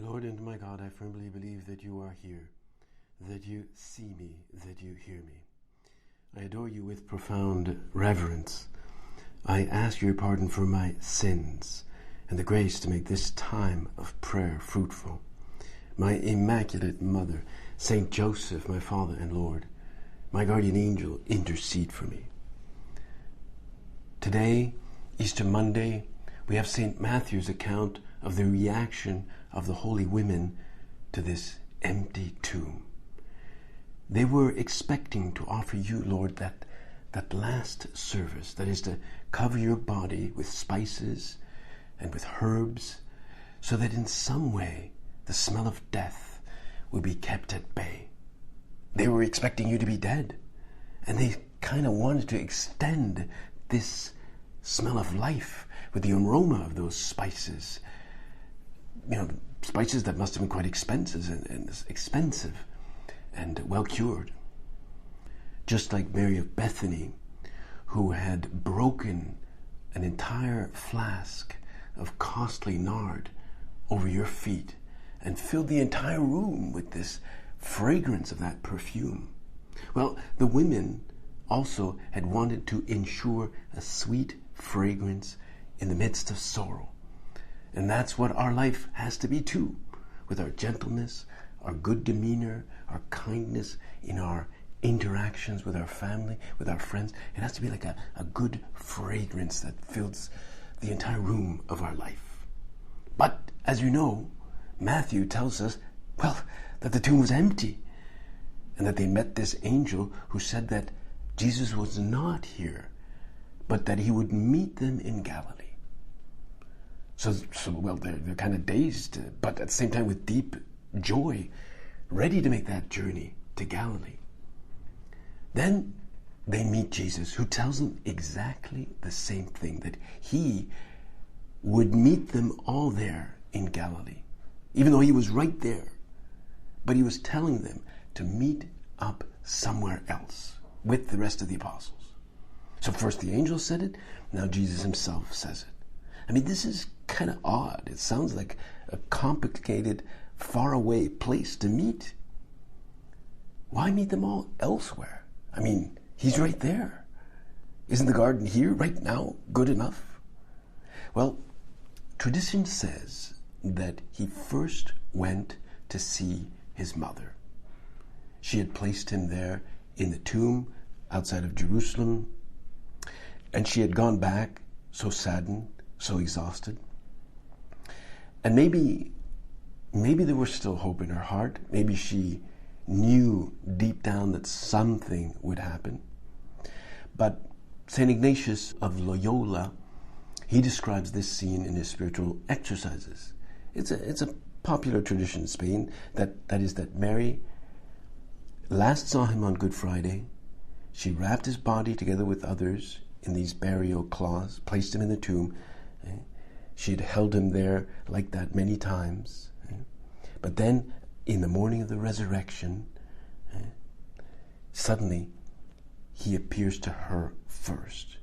Lord and my God, I firmly believe that you are here, that you see me, that you hear me. I adore you with profound reverence. I ask your pardon for my sins and the grace to make this time of prayer fruitful. My Immaculate Mother, Saint Joseph, my Father and Lord, my guardian angel, intercede for me. Today, Easter Monday, we have St. Matthew's account of the reaction of the holy women to this empty tomb. They were expecting to offer you, Lord, that last service, that is to cover your body with spices and with herbs, so that in some way the smell of death would be kept at bay. They were expecting you to be dead, and they kind of wanted to extend this smell of life with the aroma of those spices. You know, spices that must have been quite expensive and well cured. Just like Mary of Bethany, who had broken an entire flask of costly nard over your feet and filled the entire room with this fragrance of that perfume. Well, the women also had wanted to ensure a sweet fragrance in the midst of sorrow. And that's what our life has to be too, with our gentleness, our good demeanor, our kindness in our interactions with our family, with our friends. It has to be like a good fragrance that fills the entire room of our life. But, as you know, Matthew tells us, that the tomb was empty, and that they met this angel who said that Jesus was not here, but that he would meet them in Galilee. So they're kind of dazed, but at the same time with deep joy, ready to make that journey to Galilee. Then they meet Jesus, who tells them exactly the same thing, that he would meet them all there in Galilee, even though he was right there. But he was telling them to meet up somewhere else with the rest of the apostles. So first the angel said it, now Jesus himself says it. I mean, this is kind of odd. It sounds like a complicated, faraway place to meet. Why meet them all elsewhere? I mean, he's right there. Isn't the garden here, right now, good enough? Well, tradition says that he first went to see his mother. She had placed him there in the tomb outside of Jerusalem, and she had gone back so saddened, so exhausted. And maybe there was still hope in her heart. Maybe she knew deep down that something would happen. But St. Ignatius of Loyola, he describes this scene in his spiritual exercises. It's a popular tradition in Spain that is that Mary last saw him on Good Friday. She wrapped his body together with others in these burial cloths, placed him in the tomb. She had held him there like that many times. But then, in the morning of the resurrection, suddenly, he appears to her first.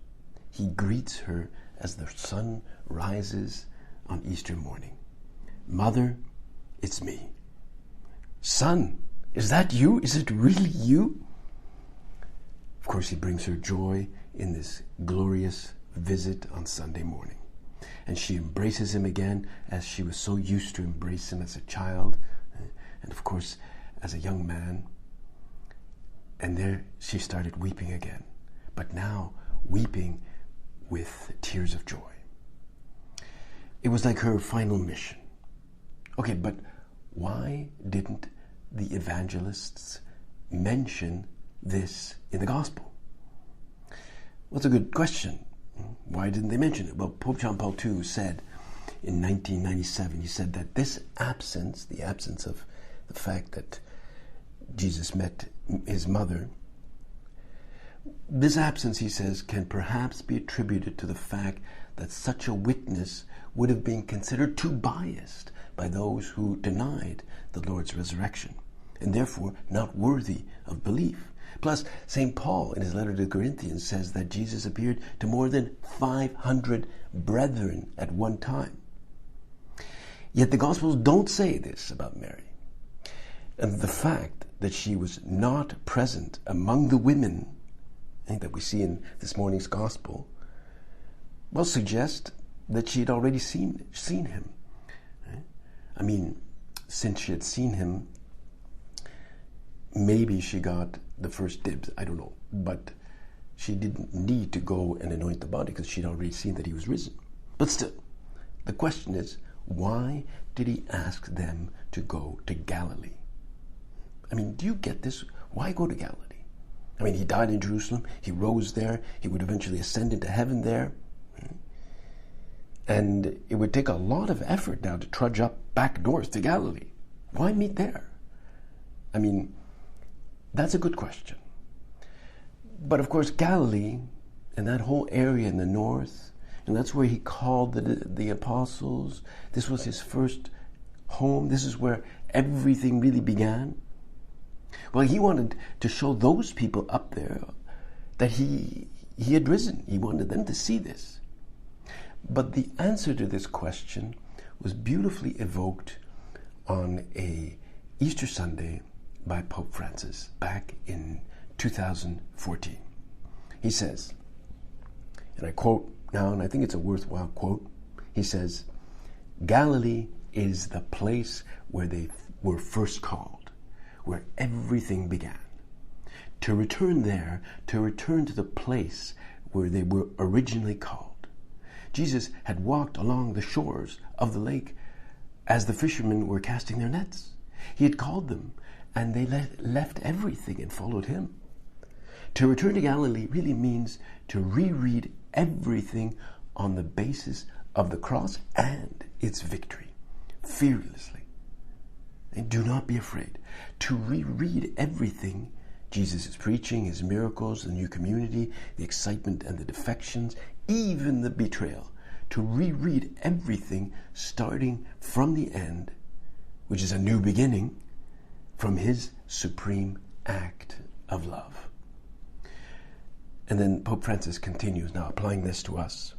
He greets her as the sun rises on Easter morning. Mother, it's me. Son, is that you? Is it really you? Of course, he brings her joy in this glorious visit on Sunday morning. And she embraces him again, as she was so used to embrace him as a child, and of course as a young man. And there she started weeping again, but now weeping with tears of joy. It was like her final mission. Okay, but why didn't the evangelists mention this in the gospel? Well, it's a good question. Why didn't they mention it? Well, Pope John Paul II said in 1997, he said that this absence, the absence of the fact that Jesus met his mother, this absence, he says, can perhaps be attributed to the fact that such a witness would have been considered too biased by those who denied the Lord's resurrection, and therefore not worthy of belief. Plus, St. Paul, in his letter to the Corinthians, says that Jesus appeared to more than 500 brethren at one time. Yet the Gospels don't say this about Mary. And the fact that she was not present among the women, I think that we see in this morning's Gospel, well, suggest that she had already seen him. I mean, since she had seen him, maybe she got the first dibs, I don't know. But she didn't need to go and anoint the body because she'd already seen that he was risen. But still, the question is, why did he ask them to go to Galilee? I mean, do you get this? Why go to Galilee? I mean, he died in Jerusalem. He rose there. He would eventually ascend into heaven there. And it would take a lot of effort now to trudge up back north to Galilee. Why meet there? I mean, that's a good question. But of course, Galilee and that whole area in the north, and that's where he called the apostles. This was his first home. This is where everything really began. Well, he wanted to show those people up there that he had risen. He wanted them to see this. But the answer to this question was beautifully evoked on a Easter Sunday by Pope Francis back in 2014. He says, and I quote now, and I think it's a worthwhile quote, he says, "Galilee is the place where they were first called, where everything began. To return there, to return to the place where they were originally called. Jesus had walked along the shores of the lake as the fishermen were casting their nets. He had called them, and they left everything and followed him. To return to Galilee really means to reread everything on the basis of the cross and its victory, fearlessly. And do not be afraid. To reread everything, Jesus' preaching, his miracles, the new community, the excitement and the defections, even the betrayal. To reread everything starting from the end, which is a new beginning, from his supreme act of love." And then Pope Francis continues now, applying this to us.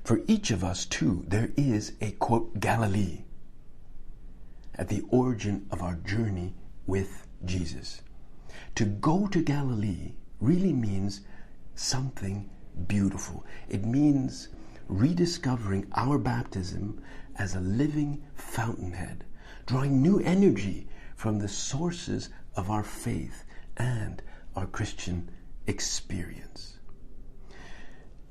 "For each of us, too, there is a, quote, Galilee at the origin of our journey with Jesus. To go to Galilee really means something beautiful. It means rediscovering our baptism as a living fountainhead, drawing new energy from the sources of our faith and our Christian experience.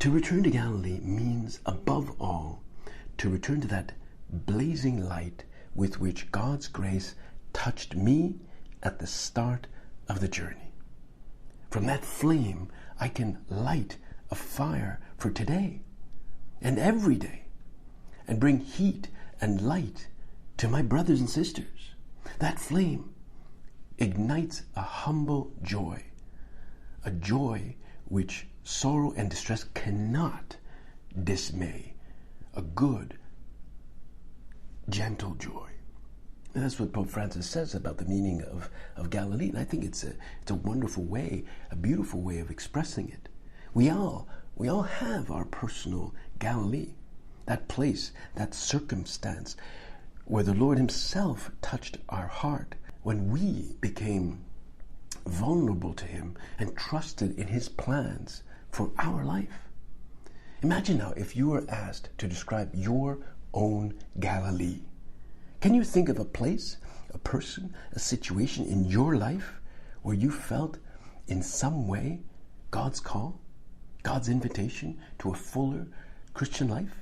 To return to Galilee means, above all, to return to that blazing light with which God's grace touched me at the start of the journey. From that flame, I can light a fire for today and every day, and bring heat and light to my brothers and sisters. That flame ignites a humble joy, a joy which sorrow and distress cannot dismay, a good, gentle joy." And that's what Pope Francis says about the meaning of Galilee. And I think it's a wonderful way, a beautiful way of expressing it. We all have our personal Galilee, that place, that circumstance where the Lord himself touched our heart when we became vulnerable to him and trusted in his plans for our life. Imagine now if you were asked to describe your own Galilee. Can you think of a place, a person, a situation in your life where you felt in some way God's call, God's invitation to a fuller Christian life?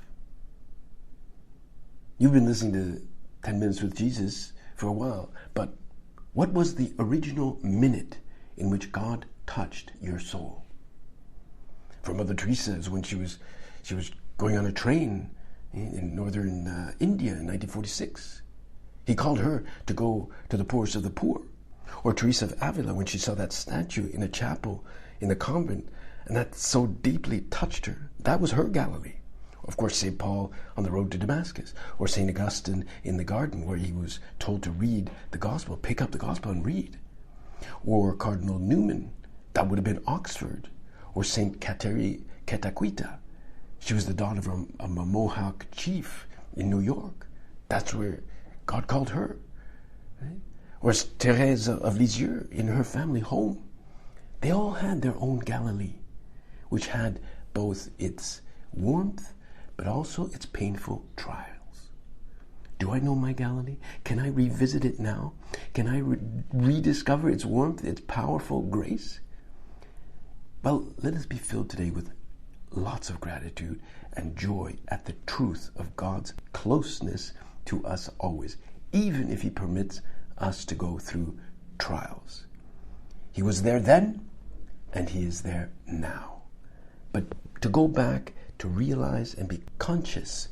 You've been listening to 10 Minutes with Jesus for a while, but what was the original minute in which God touched your soul? For Mother Teresa, is when she was going on a train in northern India in 1946. He called her to go to the poorest of the poor. Or Teresa of Avila, when she saw that statue in a chapel in the convent, and that so deeply touched her. That was her Galilee. Of course, St. Paul on the road to Damascus, or St. Augustine in the garden where he was told to read the gospel, pick up the gospel and read. Or Cardinal Newman, that would have been Oxford. Or St. Kateri Ketaquita. She was the daughter of a Mohawk chief in New York. That's where God called her. Right? Or Therese of Lisieux in her family home. They all had their own Galilee, which had both its warmth but also its painful trials. Do I know my Galilee? Can I revisit it now? Can I rediscover its warmth, its powerful grace? Well, let us be filled today with lots of gratitude and joy at the truth of God's closeness to us always, even if He permits us to go through trials. He was there then, and He is there now. But to go back, to realize and be conscious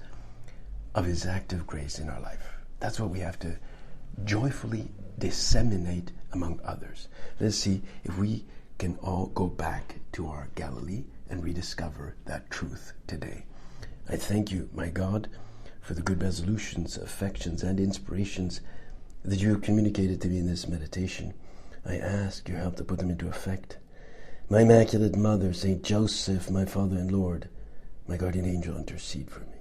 of His active grace in our life. That's what we have to joyfully disseminate among others. Let's see if we can all go back to our Galilee and rediscover that truth today. I thank you, my God, for the good resolutions, affections, and inspirations that you have communicated to me in this meditation. I ask your help to put them into effect. My Immaculate Mother, Saint Joseph, my Father and Lord, my guardian angel, intercede for me.